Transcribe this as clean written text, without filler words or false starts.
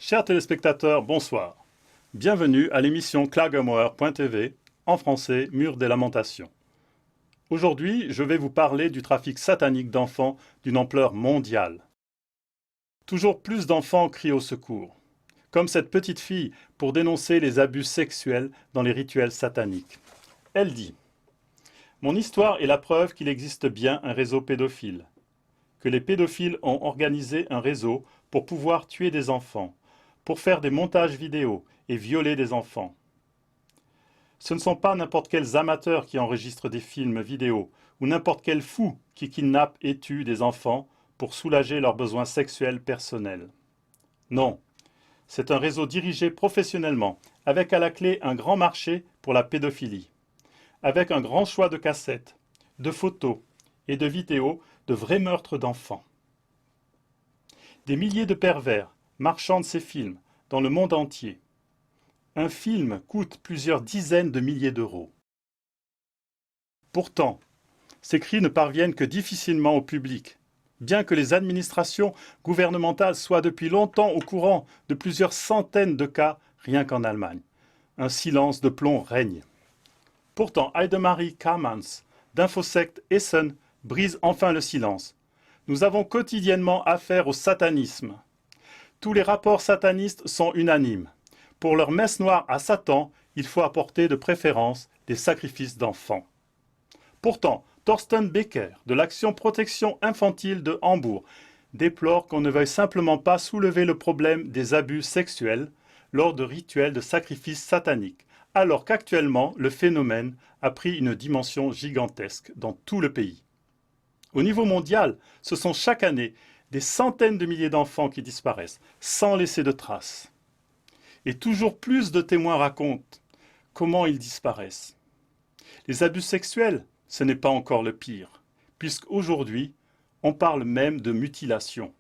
Chers téléspectateurs, bonsoir. Bienvenue à l'émission Klagemauer.tv, en français Mur des Lamentations. Aujourd'hui, je vais vous parler du trafic satanique d'enfants d'une ampleur mondiale. Toujours plus d'enfants crient au secours, comme cette petite fille pour dénoncer les abus sexuels dans les rituels sataniques. Elle dit « Mon histoire est la preuve qu'il existe bien un réseau pédophile, que les pédophiles ont organisé un réseau pour pouvoir tuer des enfants, pour faire des montages vidéo et violer des enfants. Ce ne sont pas n'importe quels amateurs qui enregistrent des films vidéo ou n'importe quel fou qui kidnappe et tue des enfants pour soulager leurs besoins sexuels personnels. Non, c'est un réseau dirigé professionnellement, avec à la clé un grand marché pour la pédophilie, avec un grand choix de cassettes, de photos et de vidéos de vrais meurtres d'enfants. Des milliers de pervers marchandent ces films dans le monde entier. Un film coûte plusieurs dizaines de milliers d'euros. Pourtant, ces cris ne parviennent que difficilement au public, bien que les administrations gouvernementales soient depuis longtemps au courant de plusieurs centaines de cas rien qu'en Allemagne. Un silence de plomb règne. Pourtant, Heidemarie Kamans, d'Infosect Essen, brise enfin le silence. Nous avons quotidiennement affaire au satanisme. Tous les rapports satanistes sont unanimes. Pour leur messe noire à Satan, il faut apporter de préférence des sacrifices d'enfants. Pourtant, Thorsten Becker, de l'Action Protection Infantile de Hambourg, déplore qu'on ne veuille simplement pas soulever le problème des abus sexuels lors de rituels de sacrifices sataniques, alors qu'actuellement, le phénomène a pris une dimension gigantesque dans tout le pays. Au niveau mondial, ce sont chaque année des centaines de milliers d'enfants qui disparaissent, sans laisser de traces. Et toujours plus de témoins racontent comment ils disparaissent. Les abus sexuels, ce n'est pas encore le pire, puisqu'aujourd'hui, on parle même de mutilation.